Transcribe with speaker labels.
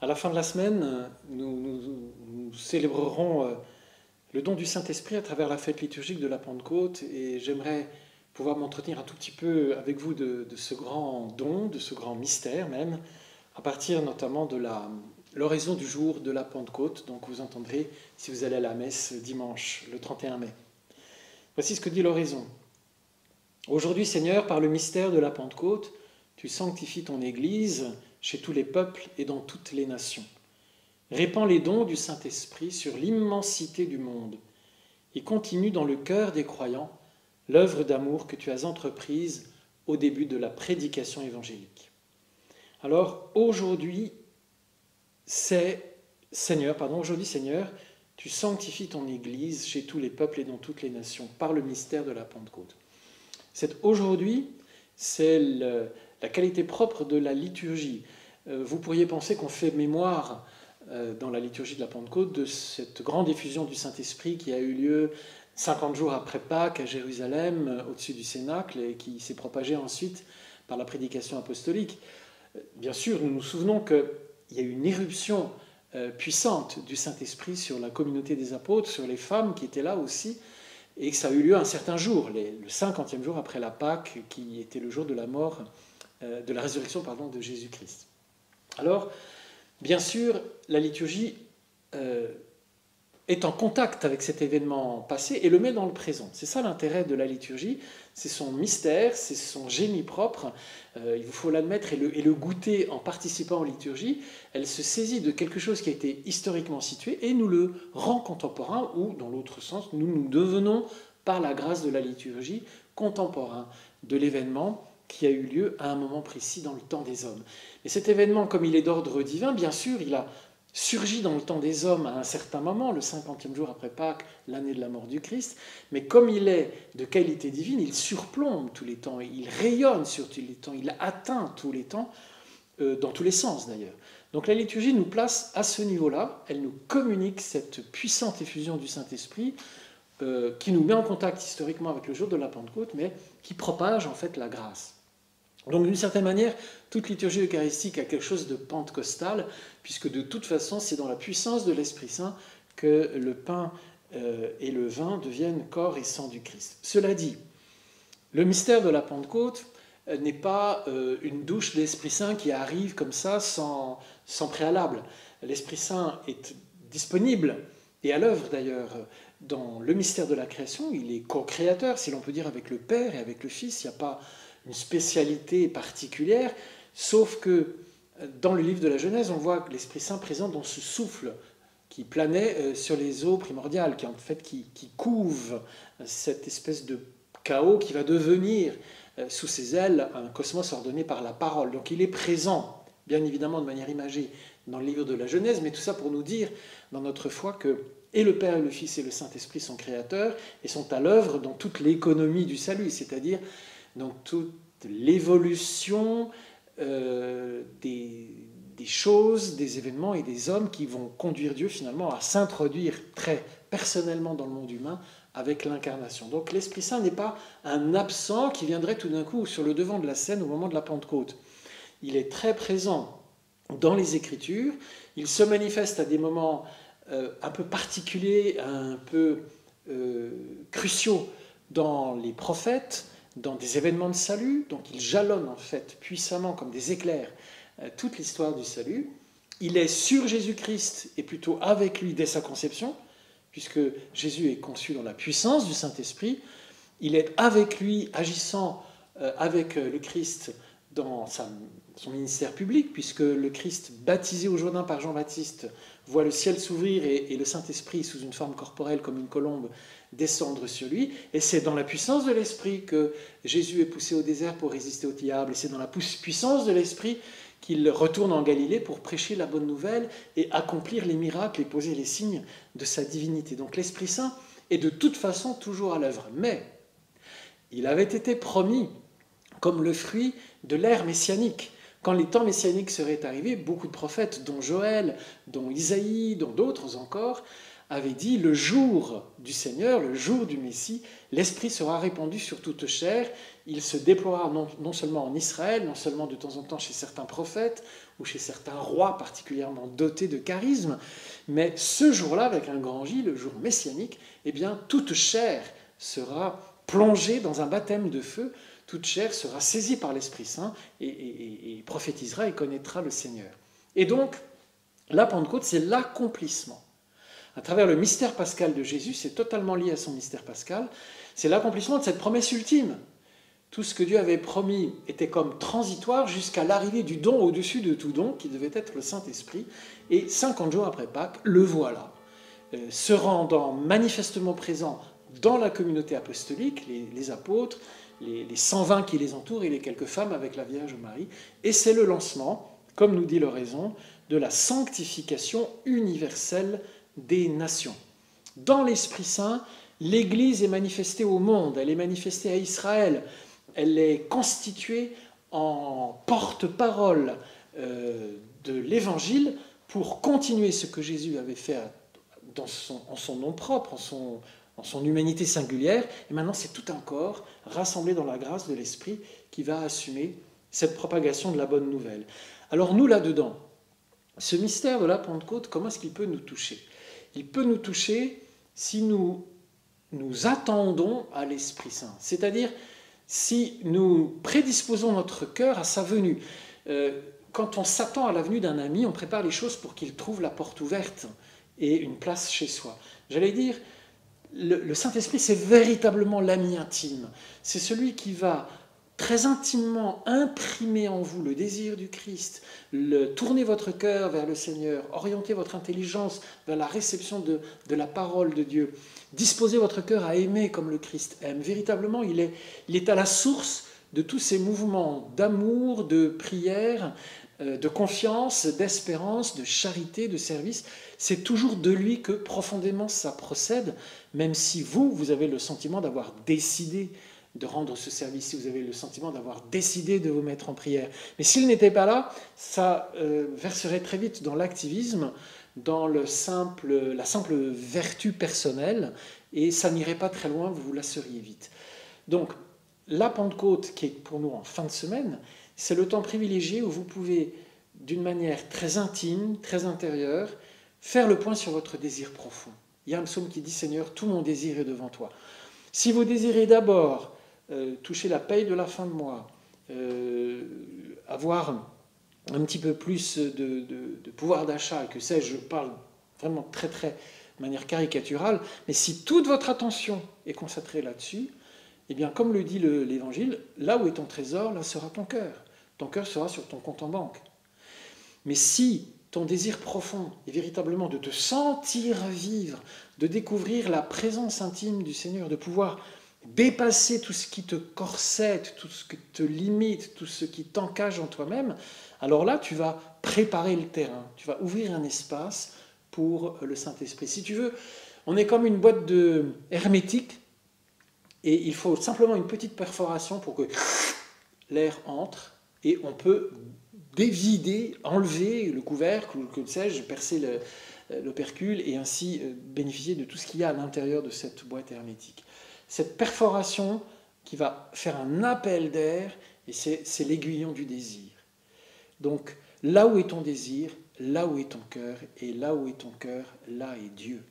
Speaker 1: À la fin de la semaine, nous célébrerons le don du Saint-Esprit à travers la fête liturgique de la Pentecôte et j'aimerais pouvoir m'entretenir un tout petit peu avec vous de ce grand don, de ce grand mystère même, à partir notamment de l'oraison du jour de la Pentecôte, donc vous entendrez si vous allez à la messe dimanche, le 31 mai. Voici ce que dit l'oraison. Aujourd'hui, Seigneur, par le mystère de la Pentecôte, tu sanctifies ton Église chez tous les peuples et dans toutes les nations. Répands les dons du Saint-Esprit sur l'immensité du monde et continue dans le cœur des croyants l'œuvre d'amour que tu as entreprise au début de la prédication évangélique. Alors aujourd'hui, Seigneur, tu sanctifies ton Église chez tous les peuples et dans toutes les nations par le mystère de la Pentecôte. Aujourd'hui, c'est la qualité propre de la liturgie. Vous pourriez penser qu'on fait mémoire dans la liturgie de la Pentecôte de cette grande effusion du Saint-Esprit qui a eu lieu 50 jours après Pâques à Jérusalem, au-dessus du Cénacle, et qui s'est propagée ensuite par la prédication apostolique. Bien sûr, nous nous souvenons qu'il y a eu une éruption puissante du Saint-Esprit sur la communauté des apôtres, sur les femmes qui étaient là aussi, et que ça a eu lieu un certain jour, le 50e jour après la Pâque, qui était le jour de la mort, de la résurrection de Jésus-Christ. Alors, bien sûr, la liturgie est en contact avec cet événement passé et le met dans le présent. C'est ça l'intérêt de la liturgie, c'est son mystère, c'est son génie propre. Il vous faut l'admettre et le goûter en participant aux liturgies. Elle se saisit de quelque chose qui a été historiquement situé et nous le rend contemporain, ou dans l'autre sens, nous devenons, par la grâce de la liturgie, contemporains de l'événement qui a eu lieu à un moment précis dans le temps des hommes. Et cet événement, comme il est d'ordre divin, bien sûr, il a surgi dans le temps des hommes à un certain moment, le 50e jour après Pâques, l'année de la mort du Christ, mais comme il est de qualité divine, il surplombe tous les temps, il rayonne sur tous les temps, il atteint tous les temps, dans tous les sens d'ailleurs. Donc la liturgie nous place à ce niveau-là, elle nous communique cette puissante effusion du Saint-Esprit, qui nous met en contact historiquement avec le jour de la Pentecôte, mais qui propage en fait la grâce. Donc d'une certaine manière, toute liturgie eucharistique a quelque chose de pentecostal, puisque de toute façon, c'est dans la puissance de l'Esprit Saint que le pain et le vin deviennent corps et sang du Christ. Cela dit, le mystère de la Pentecôte n'est pas une douche d'Esprit Saint qui arrive comme ça sans préalable. L'Esprit Saint est disponible et à l'œuvre d'ailleurs dans le mystère de la création. Il est co-créateur, si l'on peut dire, avec le Père et avec le Fils. Il n'y a pas une spécialité particulière, sauf que dans le livre de la Genèse, on voit l'Esprit Saint présent dans ce souffle qui planait sur les eaux primordiales, qui couve cette espèce de chaos qui va devenir sous ses ailes un cosmos ordonné par la parole. Donc il est présent, bien évidemment de manière imagée, dans le livre de la Genèse, mais tout ça pour nous dire, dans notre foi, que et le Père et le Fils et le Saint-Esprit sont créateurs et sont à l'œuvre dans toute l'économie du salut, c'est-à-dire dans toute l'évolution des choses, des événements et des hommes qui vont conduire Dieu finalement à s'introduire très personnellement dans le monde humain avec l'incarnation. Donc l'Esprit Saint n'est pas un absent qui viendrait tout d'un coup sur le devant de la scène au moment de la Pentecôte. Il est très présent dans les Écritures, il se manifeste à des moments un peu particuliers, un peu cruciaux dans les prophètes, dans des événements de salut, donc il jalonne en fait puissamment comme des éclairs toute l'histoire du salut. Il est sur Jésus-Christ et plutôt avec lui dès sa conception, puisque Jésus est conçu dans la puissance du Saint-Esprit. Il est avec lui, agissant avec le Christ dans son ministère public, puisque le Christ, baptisé au Jourdain par Jean-Baptiste, voit le ciel s'ouvrir et le Saint-Esprit, sous une forme corporelle comme une colombe, descendre sur lui. Et c'est dans la puissance de l'Esprit que Jésus est poussé au désert pour résister au diable. Et c'est dans la puissance de l'Esprit qu'il retourne en Galilée pour prêcher la bonne nouvelle et accomplir les miracles et poser les signes de sa divinité. Donc l'Esprit Saint est de toute façon toujours à l'œuvre. Mais il avait été promis comme le fruit de l'ère messianique. Quand les temps messianiques seraient arrivés, beaucoup de prophètes, dont Joël, dont Isaïe, dont d'autres encore, avait dit, le jour du Seigneur, le jour du Messie, l'Esprit sera répandu sur toute chair, il se déploiera non seulement en Israël, non seulement de temps en temps chez certains prophètes ou chez certains rois particulièrement dotés de charisme, mais ce jour-là, avec un grand J, le jour messianique, eh bien, toute chair sera plongée dans un baptême de feu, toute chair sera saisie par l'Esprit Saint et prophétisera et connaîtra le Seigneur. Et donc, la Pentecôte, c'est l'accomplissement. À travers le mystère pascal de Jésus, c'est totalement lié à son mystère pascal, c'est l'accomplissement de cette promesse ultime. Tout ce que Dieu avait promis était comme transitoire jusqu'à l'arrivée du don au-dessus de tout don, qui devait être le Saint-Esprit. Et 50 jours après Pâques, le voilà, se rendant manifestement présent dans la communauté apostolique, les apôtres, les 120 qui les entourent et les quelques femmes avec la Vierge Marie. Et c'est le lancement, comme nous dit l'oraison, de la sanctification universelle des nations. Dans l'Esprit Saint, l'Église est manifestée au monde, elle est manifestée à Israël, elle est constituée en porte-parole de l'Évangile pour continuer ce que Jésus avait fait en son nom propre, en son humanité singulière. Et maintenant, c'est tout un corps rassemblé dans la grâce de l'Esprit qui va assumer cette propagation de la bonne nouvelle. Alors nous, là-dedans, ce mystère de la Pentecôte, comment est-ce qu'il peut nous toucher ? Il peut nous toucher si nous attendons à l'Esprit Saint, c'est-à-dire si nous prédisposons notre cœur à sa venue. Quand on s'attend à la venue d'un ami, on prépare les choses pour qu'il trouve la porte ouverte et une place chez soi. J'allais dire, le Saint-Esprit, c'est véritablement l'ami intime. C'est celui qui va très intimement imprimer en vous le désir du Christ, tourner votre cœur vers le Seigneur, orienter votre intelligence vers la réception de la parole de Dieu, disposer votre cœur à aimer comme le Christ aime. Véritablement, il est à la source de tous ces mouvements d'amour, de prière, de confiance, d'espérance, de charité, de service. C'est toujours de lui que profondément ça procède, même si vous avez le sentiment d'avoir décidé de rendre ce service, si vous avez le sentiment d'avoir décidé de vous mettre en prière. Mais s'il n'était pas là, ça verserait très vite dans l'activisme, dans la simple vertu personnelle, et ça n'irait pas très loin, vous vous lasseriez vite. Donc, la Pentecôte, qui est pour nous en fin de semaine, c'est le temps privilégié où vous pouvez, d'une manière très intime, très intérieure, faire le point sur votre désir profond. Il y a un psaume qui dit « Seigneur, tout mon désir est devant toi ». Si vous désirez d'abord toucher la paye de la fin de mois, avoir un petit peu plus de pouvoir d'achat, que sais-je, je parle vraiment très très de manière caricaturale, mais si toute votre attention est concentrée là-dessus, eh bien comme le dit l'Évangile, là où est ton trésor, là sera ton cœur. Ton cœur sera sur ton compte en banque. Mais si ton désir profond est véritablement de te sentir vivre, de découvrir la présence intime du Seigneur, de pouvoir dépasser tout ce qui te corsette, tout ce qui te limite, tout ce qui t'encage en toi-même, alors là, tu vas préparer le terrain, tu vas ouvrir un espace pour le Saint-Esprit. Si tu veux, on est comme une boîte hermétique, et il faut simplement une petite perforation pour que l'air entre, et on peut dévider, enlever le couvercle, ou que sais-je, percer l'opercule, et ainsi bénéficier de tout ce qu'il y a à l'intérieur de cette boîte hermétique. Cette perforation qui va faire un appel d'air, et c'est l'aiguillon du désir. Donc, là où est ton désir, là où est ton cœur, et là où est ton cœur, là est Dieu.